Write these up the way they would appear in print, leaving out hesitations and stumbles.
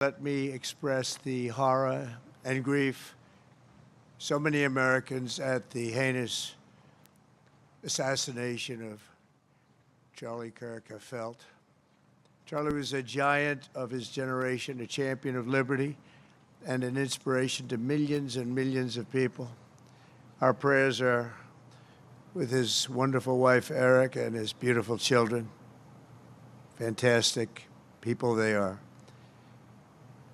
Let me express the horror and grief so many Americans at the heinous assassination of Charlie Kirk have felt. Charlie was a giant of his generation, a champion of liberty, and an inspiration to millions and millions of people. Our prayers are with his wonderful wife, Eric, and his beautiful children. Fantastic people they are.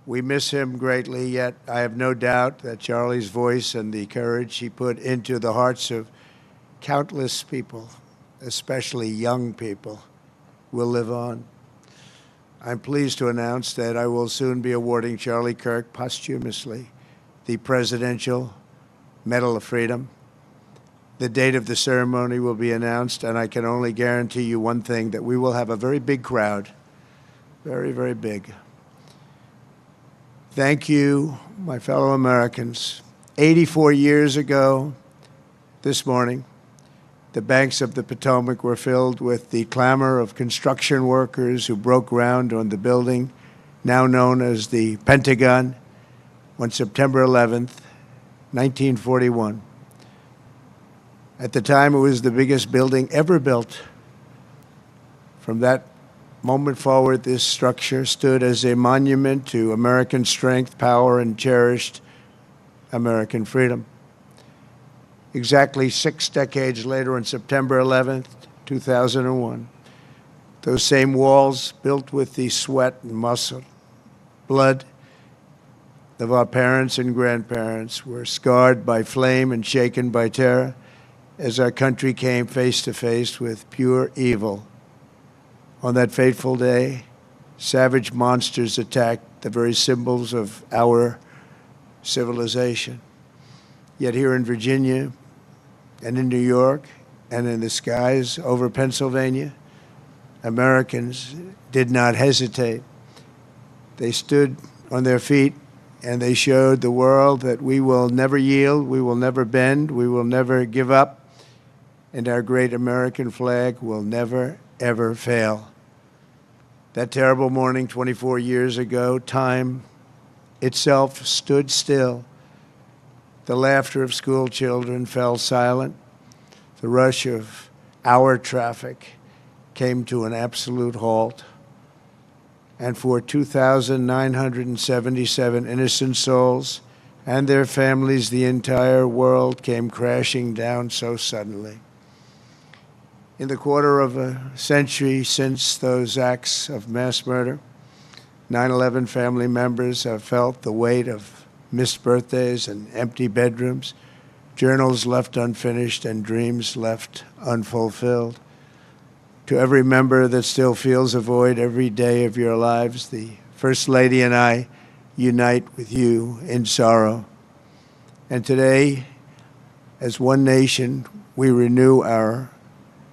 We miss him greatly, yet I have no doubt that Charlie's voice and the courage he put into the hearts of countless people, especially young people, will live on. I'm pleased to announce that I will soon be awarding Charlie Kirk posthumously the Presidential Medal of Freedom. The date of the ceremony will be announced, and I can only guarantee you one thing, that we will have a very big crowd, very, very big. Thank you, my fellow Americans. 84 years ago this morning, the banks of the Potomac were filled with the clamor of construction workers who broke ground on the building now known as the Pentagon on September 11th, 1941. At the time, it was the biggest building ever built. From that moment forward, this structure stood as a monument to American strength, power, and cherished American freedom. Exactly 6 decades later, on September 11th, 2001, those same walls, built with the sweat and muscle, blood of our parents and grandparents, were scarred by flame and shaken by terror as our country came face to face with pure evil. On that fateful day, savage monsters attacked the very symbols of our civilization. Yet here in Virginia and in New York and in the skies over Pennsylvania, Americans did not hesitate. They stood on their feet and they showed the world that we will never yield, we will never bend, we will never give up, and our great American flag will never, ever fail. That terrible morning 24 years ago, time itself stood still. The laughter of school children fell silent. The rush of our traffic came to an absolute halt. And for 2,977 innocent souls and their families, the entire world came crashing down so suddenly. In the quarter of a century since those acts of mass murder, 9/11 family members have felt the weight of missed birthdays and empty bedrooms, journals left unfinished, and dreams left unfulfilled. To every member that still feels a void every day of your lives, the First Lady and I unite with you in sorrow. And today, as one nation, we renew our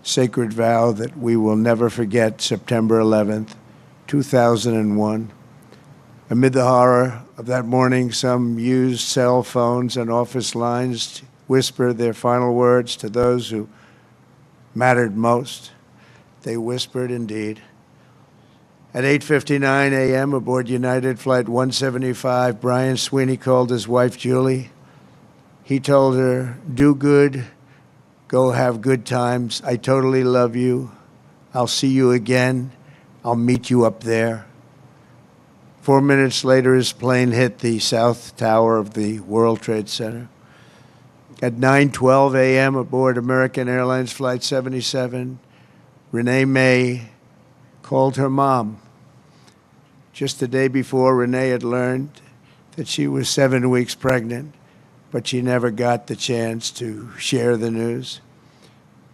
sacred vow that we will never forget September 11th, 2001. Amid the horror of that morning, some used cell phones and office lines to whisper their final words to those who mattered most. They whispered indeed. At 8:59 a.m. aboard United Flight 175, Brian Sweeney called his wife, Julie. He told her, "Do good. Go have good times. I totally love you. I'll see you again. I'll meet you up there." 4 minutes later, his plane hit the south tower of the World Trade Center. At 9:12 a.m. aboard American Airlines Flight 77, Renee May called her mom. Just the day before, Renee had learned that she was 7 weeks pregnant, but she never got the chance to share the news.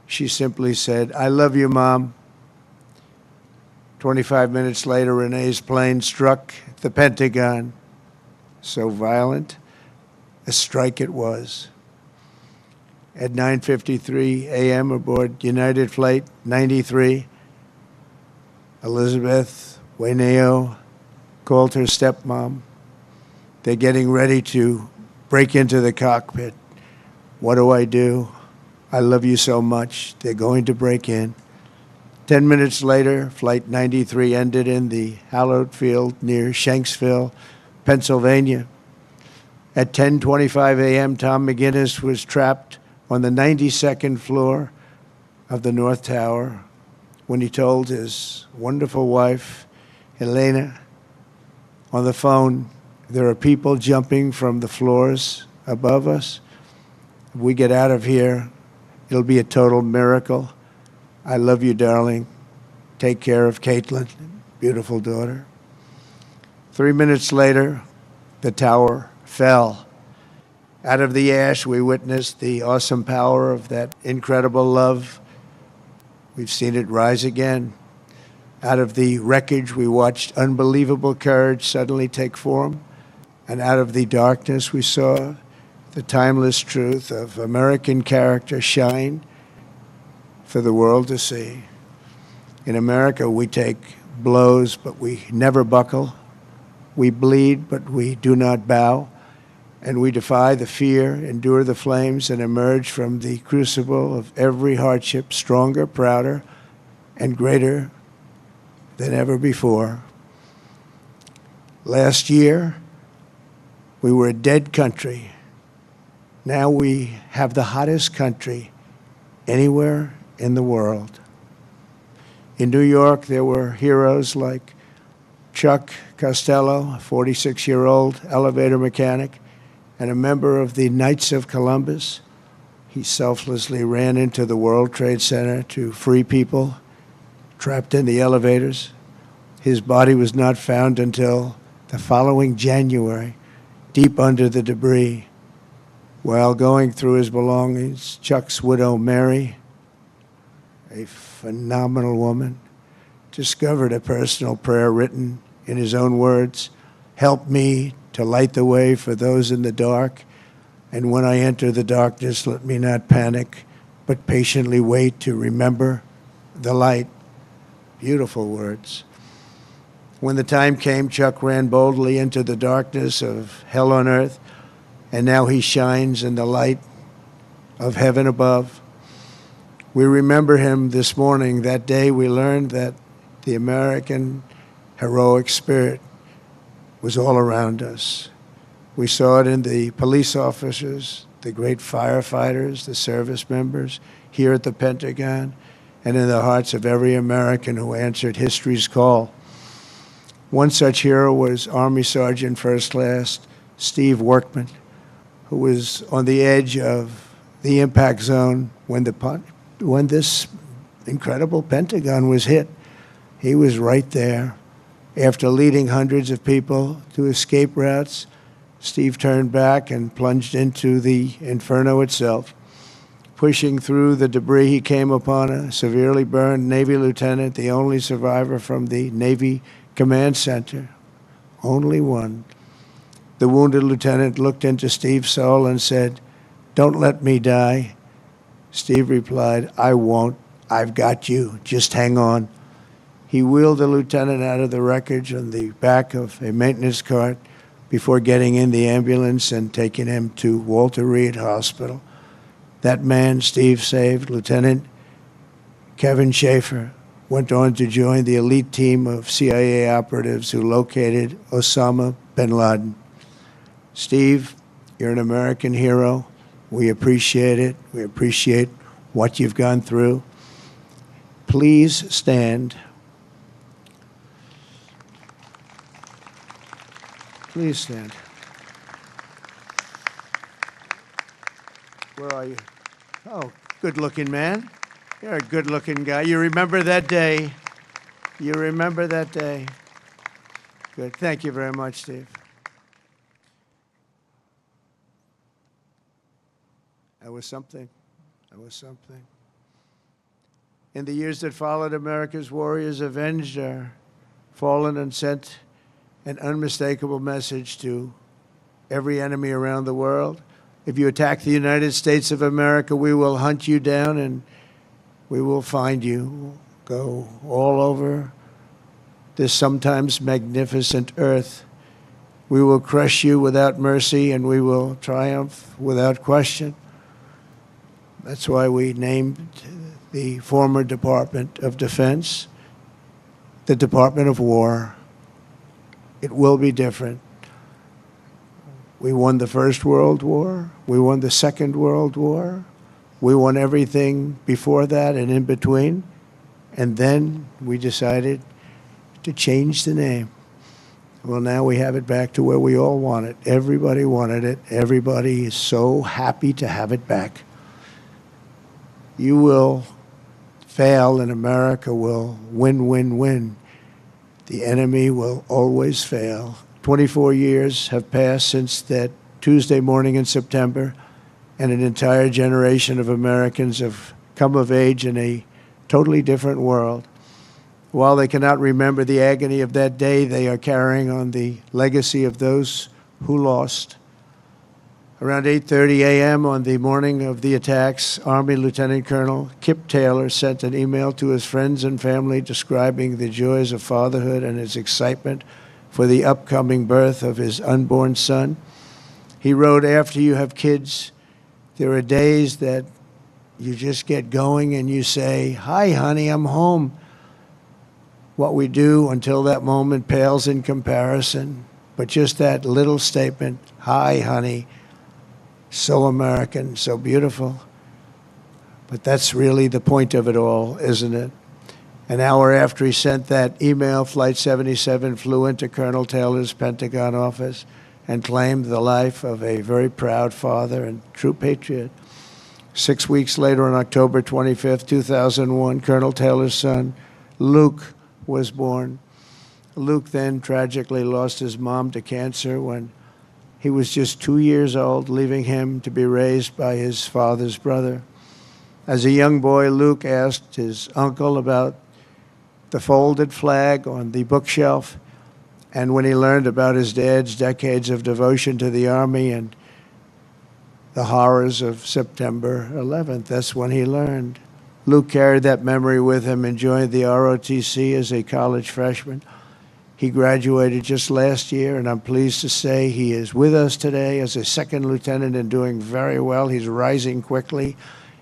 She simply said, "I love you, Mom." 25 minutes later, Renee's plane struck the Pentagon. So violent, a strike it was. At 9:53 a.m. aboard United Flight 93, Elizabeth Waineo called her stepmom. They're getting ready to break into the cockpit. What do? I love you so much. They're going to break in. 10 minutes later, Flight 93 ended in the hallowed field near Shanksville, Pennsylvania. At 10:25 a.m., Tom McGinnis was trapped on the 92nd floor of the North Tower when he told his wonderful wife, Helena, on the phone, there are people jumping from the floors above us. If we get out of here, it'll be a total miracle. I love you, darling. Take care of Caitlin, beautiful daughter. 3 minutes later, the tower fell. Out of the ash, we witnessed the awesome power of that incredible love. We've seen it rise again. Out of the wreckage, we watched unbelievable courage suddenly take form. And out of the darkness, we saw the timeless truth of American character shine for the world to see. In America, we take blows, but we never buckle. We bleed, but we do not bow. And we defy the fear, endure the flames, and emerge from the crucible of every hardship stronger, prouder, and greater than ever before. Last year, we were a dead country. Now we have the hottest country anywhere in the world. In New York, there were heroes like Chuck Costello, a 46-year-old elevator mechanic and a member of the Knights of Columbus. He selflessly ran into the World Trade Center to free people trapped in the elevators. His body was not found until the following January, deep under the debris. While going through his belongings, Chuck's widow, Mary, a phenomenal woman, discovered a personal prayer written in his own words, "Help me to light the way for those in the dark, and when I enter the darkness, let me not panic, but patiently wait to remember the light." Beautiful words. When the time came, Chuck ran boldly into the darkness of hell on earth, and now he shines in the light of heaven above. We remember him this morning. That day we learned that the American heroic spirit was all around us. We saw it in the police officers, the great firefighters, the service members here at the Pentagon, and in the hearts of every American who answered history's call. One such hero was Army Sergeant First Class Steve Workman, who was on the edge of the impact zone when this incredible Pentagon was hit. He was right there. After leading hundreds of people to escape routes, Steve turned back and plunged into the inferno itself. Pushing through the debris, he came upon a severely burned Navy lieutenant, the only survivor from the Navy Command Center. Only one. The wounded lieutenant looked into Steve's soul and said, "Don't let me die." Steve replied, "I won't. I've got you. Just hang on." He wheeled the lieutenant out of the wreckage on the back of a maintenance cart before getting in the ambulance and taking him to Walter Reed Hospital. That man Steve saved, Lieutenant Kevin Schaefer, went on to join the elite team of CIA operatives who located Osama bin Laden. Steve, you're an American hero. We appreciate it. We appreciate what you've gone through. Please stand. Please stand. Where are you? Oh, good-looking man. You're a good-looking guy. You remember that day. You remember that day. Good. Thank you very much, Steve. That was something. That was something. In the years that followed, America's warriors avenged our fallen and sent an unmistakable message to every enemy around the world. If you attack the United States of America, we will hunt you down and we will find you. We'll go all over this sometimes magnificent earth. We will crush you without mercy and we will triumph without question. That's why we named the former Department of Defense, the Department of War. It will be different. We won the First World War. We won the Second World War. We won everything before that and in between. And then we decided to change the name. Well, now we have it back to where we all want it. Everybody wanted it. Everybody is so happy to have it back. You will fail and America will win, win, win. The enemy will always fail. 24 years have passed since that Tuesday morning in September, and an entire generation of Americans have come of age in a totally different world. While they cannot remember the agony of that day, they are carrying on the legacy of those who lost. Around 8:30 a.m. on the morning of the attacks, Army Lieutenant Colonel Kip Taylor sent an email to his friends and family describing the joys of fatherhood and his excitement for the upcoming birth of his unborn son. He wrote, "After you have kids, there are days that you just get going and you say, 'Hi, honey, I'm home.' What we do until that moment pales in comparison, but just that little statement, 'Hi, honey,' so American, so beautiful." But that's really the point of it all, isn't it? An hour after he sent that email, Flight 77 flew into Colonel Taylor's Pentagon office and claimed the life of a very proud father and true patriot. 6 weeks later, on October 25th, 2001, Colonel Taylor's son, Luke, was born. Luke then tragically lost his mom to cancer when he was just 2 years old, leaving him to be raised by his father's brother. As a young boy, Luke asked his uncle about the folded flag on the bookshelf, and when he learned about his dad's decades of devotion to the Army and the horrors of September 11th, that's when he learned. Luke carried that memory with him and joined the ROTC as a college freshman. He graduated just last year, and I'm pleased to say he is with us today as a second lieutenant and doing very well. He's rising quickly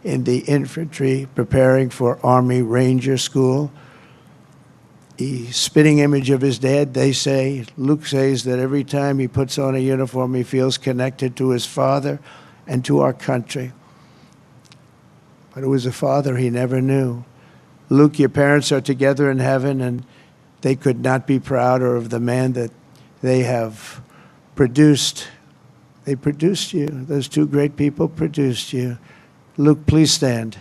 in the infantry, preparing for Army Ranger School. The spitting image of his dad, they say, Luke says that every time he puts on a uniform, he feels connected to his father and to our country. But it was a father he never knew. Luke, your parents are together in heaven, and they could not be prouder of the man that they have produced. They produced you. Those two great people produced you. Luke, please stand.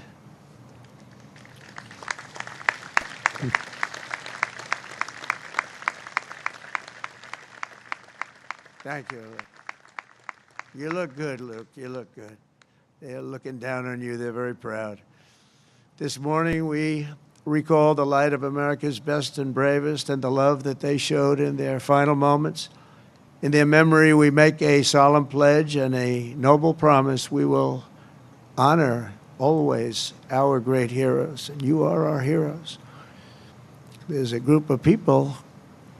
Thank you, Luke. You look good, Luke. You look good. They're looking down on you. They're very proud. This morning, we recall the light of America's best and bravest and the love that they showed in their final moments. In their memory, we make a solemn pledge and a noble promise. We will honor always our great heroes, and you are our heroes. There's a group of people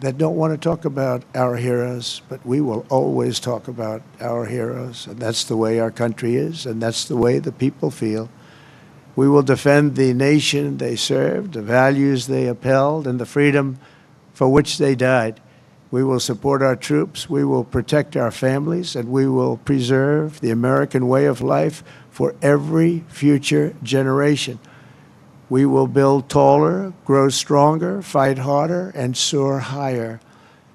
that don't want to talk about our heroes, but we will always talk about our heroes, and that's the way our country is, and that's the way the people feel. We will defend the nation they served, the values they upheld, and the freedom for which they died. We will support our troops, we will protect our families, and we will preserve the American way of life for every future generation. We will build taller, grow stronger, fight harder, and soar higher.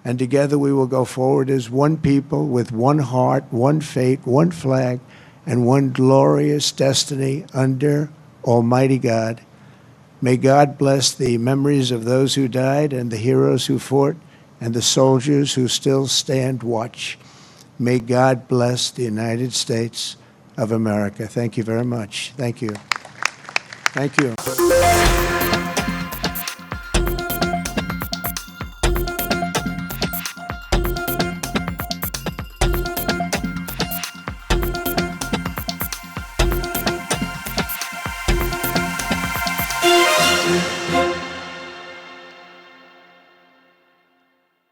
And together we will go forward as one people with one heart, one fate, one flag, and one glorious destiny under Almighty God. May God bless the memories of those who died and the heroes who fought and the soldiers who still stand watch. May God bless the United States of America. Thank you very much. Thank you. Thank you.